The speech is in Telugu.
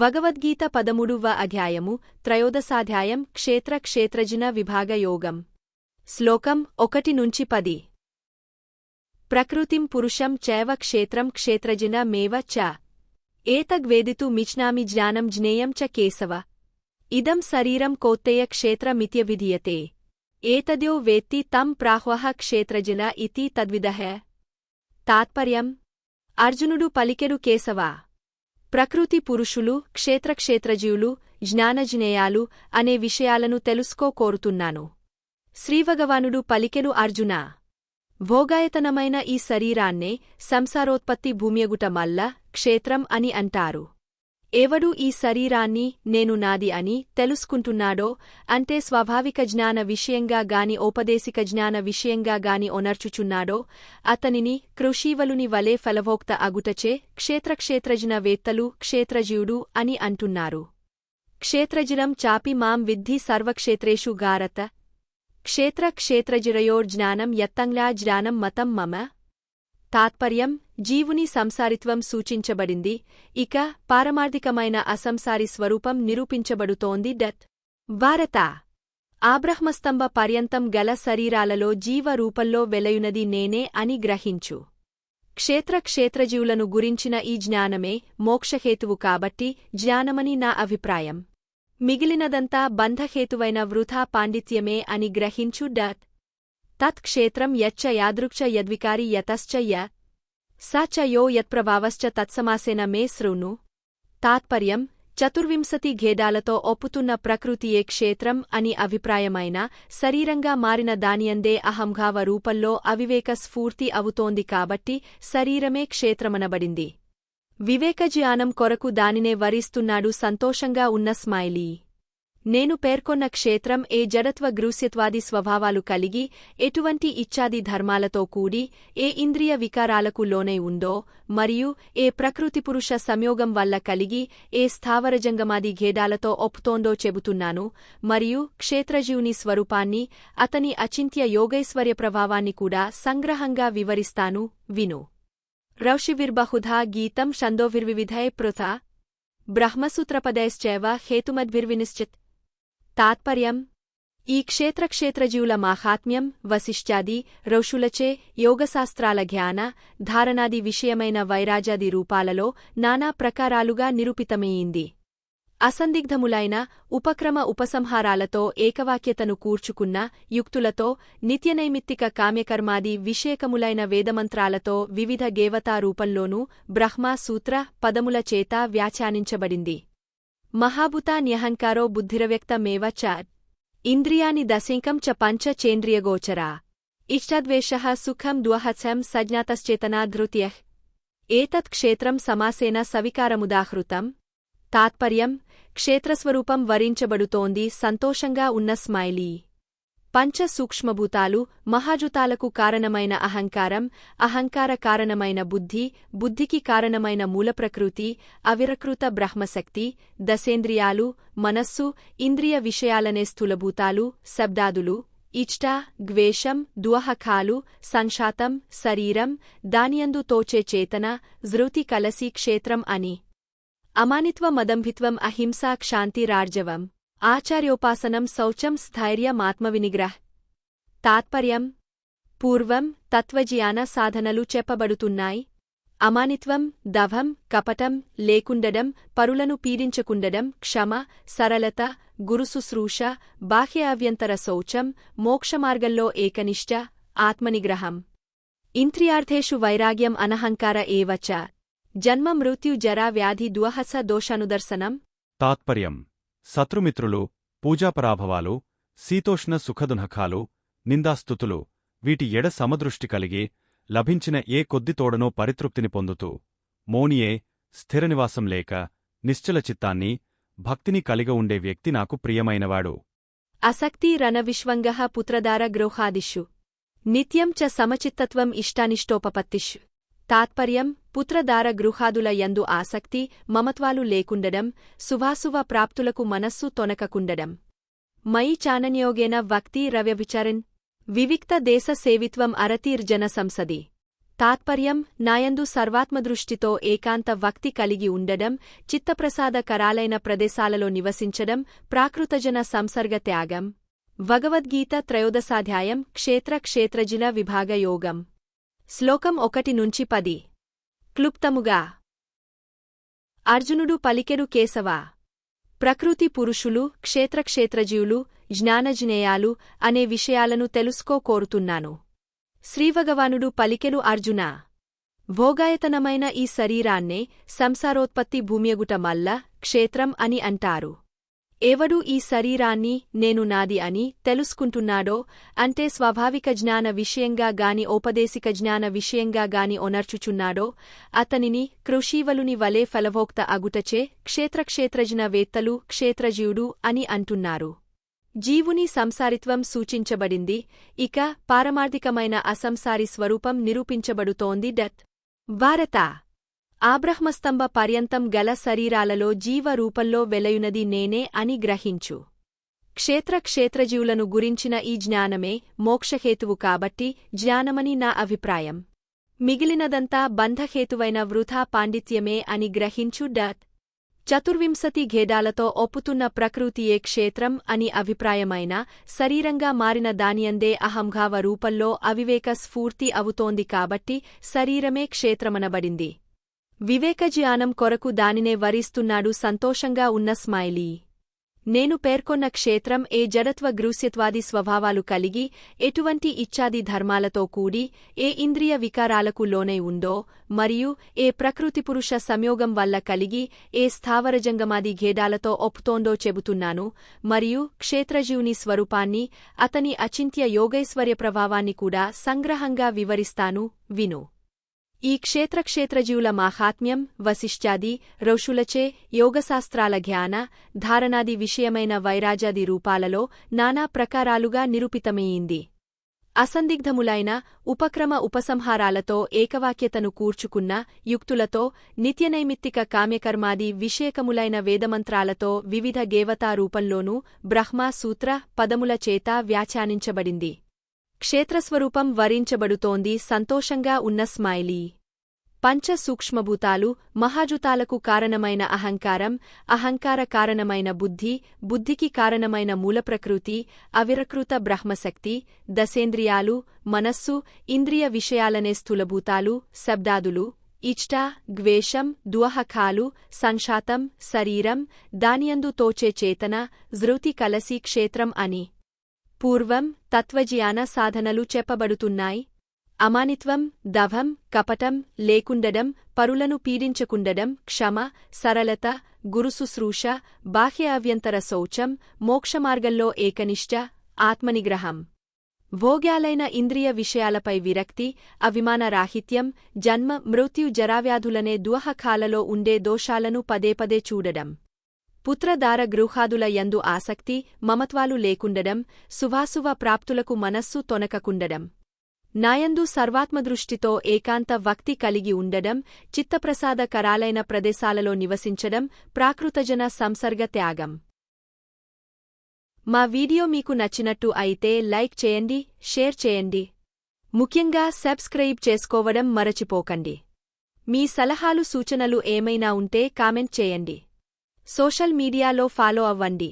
భగవద్గీత 13వ అధ్యాయము త్రయోదశాధ్యాయం క్షేత్ర క్షేత్రజిన విభాగ యోగం శ్లోకం 1-10 ప్రకృతిం పురుషం చైవ క్షేత్రం క్షేత్రజిన మేవ చ ఏతగ్వేదితు మిచ్నామి జ్ఞానం జ్ఞేయం చ కేశవ ఇదం శరీరం కౌత్తేయ క్షేత్రమిత్యభిధీయతే ఏతద్యో వేత్తి తం ప్రాహ్వః క్షేత్రజిన ఇతి తద్విదః తాత్పర్యం అర్జునుడు పలికెడు కేశవా ప్రకృతి పురుషులు క్షేత్రక్షేత్రజీవులు జ్ఞానజ్ఞేయాలు అనే విషయాలను కోరుతున్నాను. శ్రీభగవానుడు పలికెను అర్జునా, భోగాయతనమైన ఈ శరీరాన్నే సంసారోత్పత్తి భూమ్యగుట మల్ల క్షేత్రం అని అంటారు. ఎవడు ఈ శరీరాన్ని నేను నాది అని తెలుసుకుంటున్నాడో, అంటే స్వాభావిక జ్ఞాన విషయంగా గాని ఔపదేశిక జ్ఞాన విషయంగా గాని ఒనర్చుచున్నాడో, అతనిని కృషీవలుని వలె ఫలభోక్త అగుటచే క్షేత్రక్షేత్రజిన వేత్తలు క్షేత్రజీవుడు అని అంటున్నారు. క్షేత్రజిరం చాపి మాం విద్ధి సర్వక్షేత్రేషు గారత క్షేత్ర క్షేత్రజిరయోర్జ్ఞానం యత్తంగ్లా జ్ఞానం మతం మమ. తాత్పర్యం జీవుని సంసారిత్వం సూచించబడింది, ఇక పారమార్థికమైన అసంసారి స్వరూపం నిరూపించబడుతోంది. భారత ఆబ్రహ్మస్తంభ పర్యంతం గల శరీరాలలో జీవ రూపంలో వెలయునది నేనే అని గ్రహించు. క్షేత్ర క్షేత్రజీవులను గురించిన ఈ జ్ఞానమే మోక్షహేతువు కాబట్టి జ్ఞానమని నా అభిప్రాయం. మిగిలినదంతా బంధహేతువైన వృథా పాండిత్యమే అని గ్రహించు. తత్ క్షేత్రం యచ్చ యాదృక్ష యద్వికారి యతశ్చ య స చ యో యత్ప్రభావశ్చ తత్సమాసేన మే శృణు. తాత్పర్యం 24 ఘేదాలతో ఒప్పుతున్న ప్రకృతియే క్షేత్రం అని అభిప్రాయమైన శరీరంగా మారిన దానియందే అహంభావ రూపంలో అవివేక స్ఫూర్తి అవుతోంది కాబట్టి శరీరమే క్షేత్రమనబడింది. వివేకజ్ఞానం కొరకు దానినే వరిస్తున్నాడు సంతోషంగా ఉన్న స్మైలీ. నేను పేర్కొన్న క్షేత్రం ఏ జడత్వ గ్రూస్యత్వాది స్వభావాలు కలిగి, ఎటువంటి ఇచ్ఛాది ధర్మాలతో కూడి, ఏ ఇంద్రియ వికారాలకు లోనై ఉందో, మరియు ఏ ప్రకృతిపురుష సంయోగం వల్ల కలిగి, ఏ స్థావరజంగమాది ఘేదాలతో ఒప్పుతోందో చెబుతున్నాను. మరియు క్షేత్రజీవుని స్వరూపాన్ని, అతని అచింత్య యోగైశ్వర్య ప్రభావాన్ని కూడా సంగ్రహంగా వివరిస్తాను, విను. ఋషిభిర్బహుధా గీతం ఛందోభిర్వివిధై పృథా బ్రహ్మసూత్రపదైశ్చైవ హేతుమద్భిర్వినిశ్చిత్. తాత్పర్యం ఈ క్షేత్రక్షేత్రజీవుల మాహాత్మ్యం వశిష్ఠాది ఋషులచే యోగశాస్త్రాల జ్ఞాన ధారణాది విషయమైన వైరాజాది రూపాలలో నానా ప్రకారాలుగా నిరూపితమయ్యింది. అసందిగ్ధములైన ఉపక్రమ ఉపసంహారాలతో ఏకవాక్యతను కూర్చుకున్న యుక్తులతో నిత్యనైమిత్తిక కామ్యకర్మాది విషయకములైన వేదమంత్రాలతో వివిధ గేవతా రూపంలోనూ బ్రహ్మ సూత్ర పదముల చేత వ్యాఖ్యానించబడింది. మహాభూతా న్యహంకారో బుద్ధిరవ్యక్తమేవ చ ఇంద్రియాని దశేకం చ పంచ చేంద్రియగోచరా ఇష్టద్వేషః సుఖం దుఃఖం సజ్ఞాతశ్చేతనా ధృత్యః ఏతత్ క్షేత్రం సమాసేన సవికారముదాహృతం. తాత్పర్యం క్షేత్రస్వరూపం వరించబడుతోంది సంతోషంగా ఉన్న స్మైలీ. పంచ సూక్ష్మభూతాలు, మహాజుతాలకు కారణమైన అహంకారం, అహంకార కారణమైన బుద్ధి, బుద్ధికి కారణమైన మూలప్రకృతి, అవిరకృత బ్రహ్మశక్తి, దశేంద్రియాలు, మనస్సు, ఇంద్రియ విషయాలనే స్థూలభూతాలు, శబ్దాదులు, ఇష్ట, ద్వేషం, దుఃఖాలు, సంశాతం, శరీరం, దానియందు తోచే చేతన, ధృతి కలసి క్షేత్రం అని. అమానిత్వ మదంభిత్వం అహింసా క్షాంతిరార్జవం ఆచార్యోపాసనం శౌచం స్థైర్యమాత్మవినిగ్రహ్. తాత్పర్యం పూర్వం తత్వజ్ఞాన సాధనలు చెప్పబడుతున్నాయి. అమానిత్వం, దభం, కపటం లేకుండడం, పరులను పీడించకుండడం, క్షమ, సరళత, గురుశుశ్రూష, బాహ్యాభ్యంతర శౌచం, మోక్షమార్గంలో ఏకనిష్ట, ఆత్మనిగ్రహం. ఇంద్రియార్థేషు వైరాగ్యం అనహంకార ఏవ చ జన్మ మృత్యు జరా వ్యాధి దుఃఖ దోషానుదర్శనం. తాత్పర్యం శత్రుమిత్రులు, పూజాపరాభవాలు, శీతోష్ణ సుఖదునఖాలు, నిందాస్తుతులు, వీటి ఎడ సమదృష్టి కలిగి లభించిన ఏ కొద్ది తోడనో పరితృప్తిని పొందుతూ మోనియే స్థిరనివాసం లేక నిశ్చల చిత్తాన్ని, భక్తిని కలిగ ఉండే వ్యక్తి నాకు ప్రియమైనవాడు. అసక్తి రణవిశ్వంగః పుత్రదార గృహాదిషు నిత్యం చ సమచిత్తత్వం ఇష్టానిష్టోపపత్తిషు. తాత్పర్యం పుత్రదార గృహాదుల యందు ఆసక్తి, మమత్వాలు లేకుండడం, శుభాశుభ ప్రాప్తులకు మనస్సు తొనకకుండడం. మయి చానన్యోగేన వక్తి రవ్యభిచరన్ వివిక్త దేశ సేవిత్వం అరతీర్జన సంసది. తాత్పర్యం నాయందు సర్వాత్మదృష్టితో ఏకాంత భక్తి కలిగి ఉండడం, చిత్తప్రసాదకరాలైన ప్రదేశాలలో నివసించడం, ప్రాకృతజన సంసర్గ త్యాగం. భగవద్గీత త్రయోదశాధ్యాయం క్షేత్రజిల విభాగ యోగం. శ్లోకం 1-10. క్లుప్తముగా అర్జునుడు పలికెడు కేశవా, ప్రకృతి పురుషులు, క్షేత్రజీవులు, జ్ఞానజ్ఞేయాలు అనే విషయాలను కోరుతున్నాను. శ్రీభగవానుడు పలికెడు అర్జునా, భోగాయతనమైన ఈ శరీరాన్నే సంసారోత్పత్తి భూమ్యగుట మల్ల క్షేత్రం అని అంటారు. ఎవడు ఈ శరీరాన్ని నేను నాది అని తెలుసుకుంటున్నాడో, అంటే స్వాభావిక జ్ఞాన విషయంగా గాని ఔపదేశిక జ్ఞాన విషయంగా గాని ఒనర్చుచున్నాడో, అతనిని కృషీవలుని వలె ఫలభోక్త అగుటచే క్షేత్రజ్ఞ వేత్తలు క్షేత్రజీవుడు అని అంటున్నారు. జీవుని సంసారిత్వం సూచించబడింది, ఇక పారమార్థికమైన అసంసారి స్వరూపం నిరూపించబడుతోంది. భారత ఆబ్రహ్మస్తంభ పర్యంతం గల శరీరాలలో జీవ రూపంలో వెలయునది నేనే అని గ్రహించు. క్షేత్రజీవులను గురించిన ఈ జ్ఞానమే మోక్షహేతువు కాబట్టి జ్ఞానమని నా అభిప్రాయం. మిగిలినదంతా బంధహేతువైన వృథా పాండిత్యమే అని గ్రహించు. 24 ఘేదాలతో ఒప్పుతున్న ప్రకృతియే క్షేత్రం అని అభిప్రాయమైన శరీరంగా మారిన దానియందే అహంభావ రూపంలో అవివేక స్ఫూర్తి అవుతోంది కాబట్టి శరీరమే క్షేత్రమనబడింది. వివేకజ్ఞానం కొరకు దానినే వరిస్తున్నాడు సంతోషంగా ఉన్న స్మైలీ. నేను పేర్కొన్న క్షేత్రం ఏ జడత్వ గ్రూస్యత్వాది స్వభావాలు కలిగి, ఎటువంటి ఇచ్ఛాది ధర్మాలతో కూడి, ఏ ఇంద్రియ వికారాలకు లోనై ఉందో, మరియు ఏ ప్రకృతిపురుష సంయోగం వల్ల కలిగి, ఏ స్థావరజంగమాది ఘేదాలతో ఒప్పుతోందో చెబుతున్నాను. మరియు క్షేత్రజీవుని స్వరూపాన్ని, అతని అచింత్య యోగైశ్వర్య ప్రభావాన్ని కూడా సంగ్రహంగా వివరిస్తాను, విను. ఈ క్షేత్రజీవుల మాహాత్మ్యం వశిష్ఠాది ఋషులచే యోగశాస్త్రాల జ్ఞాన ధారణాది విషయమైన వైరాజాది రూపాలలో నానా ప్రకారాలుగా నిరూపితమయ్యింది. అసందిగ్ధములైన ఉపక్రమ ఉపసంహారాలతో ఏకవాక్యతను కూర్చుకున్న యుక్తులతో నిత్యనైమిత్తిక కామ్యకర్మాది విషయకములైన వేదమంత్రాలతో వివిధ గేవతా రూపంలోనూ బ్రహ్మ సూత్ర పదముల చేత వ్యాఖ్యానించబడింది. క్షేత్రస్వరూపం వరించబడుతోంది సంతోషంగా ఉన్న స్మైలీ. పంచ సూక్ష్మభూతాలు, మహాజుతాలకు కారణమైన అహంకారం, అహంకార కారణమైన బుద్ధి, బుద్ధికి కారణమైన మూలప్రకృతి, అవిరకృత బ్రహ్మశక్తి, దశేంద్రియాలు, మనస్సు, ఇంద్రియ విషయాలనే స్థూలభూతాలు, శబ్దాదులు, ఇష్ట, ద్వేషం, దుఃఖాలు, సంశాతం, శరీరం, దానియందు తోచే చేతన, ధృతి కలసి క్షేత్రం అని పూర్వం తత్వజ్ఞాన సాధనలు చెప్పబడుతున్నాయి. అమానిత్వం, దభం, కపటం లేకుండడం, పరులను పీడించకుండడం, క్షమ, సరళత, గురుశుశ్రూష, బాహ్య అభ్యంతర శౌచం, మోక్షమార్గంలో ఏకనిష్ట, ఆత్మనిగ్రహం. భోగ్యాలైన ఇంద్రియ విషయాలపై విరక్తి, అభిమానరాహిత్యం, జన్మ మృత్యు జరావ్యాధులనే దుఃఖాలలో ఉండే దోషాలను పదేపదే చూడడం. పుత్రదార గృహాదుల యందు ఆసక్తి, మమత్వాలు లేకుండడం, శుభాశుభ ప్రాప్తులకు మనస్సు తొనకకుండడం. నాయందు సర్వాత్మదృష్టితో ఏకాంత భక్తి కలిగి ఉండడం, చిత్తప్రసాదకరాలైన ప్రదేశాలలో నివసించడం, ప్రాకృతజన సంసర్గ త్యాగం. మా వీడియో మీకు నచ్చినట్టు అయితే లైక్ చేయండి, షేర్ చేయండి. ముఖ్యంగా సబ్స్క్రైబ్ చేసుకోవడం మరచిపోకండి. మీ సలహాలు సూచనలు ఏమైనా ఉంటే కామెంట్ చేయండి. సోషల్ మీడియాలో ఫాలో అవ్వండి.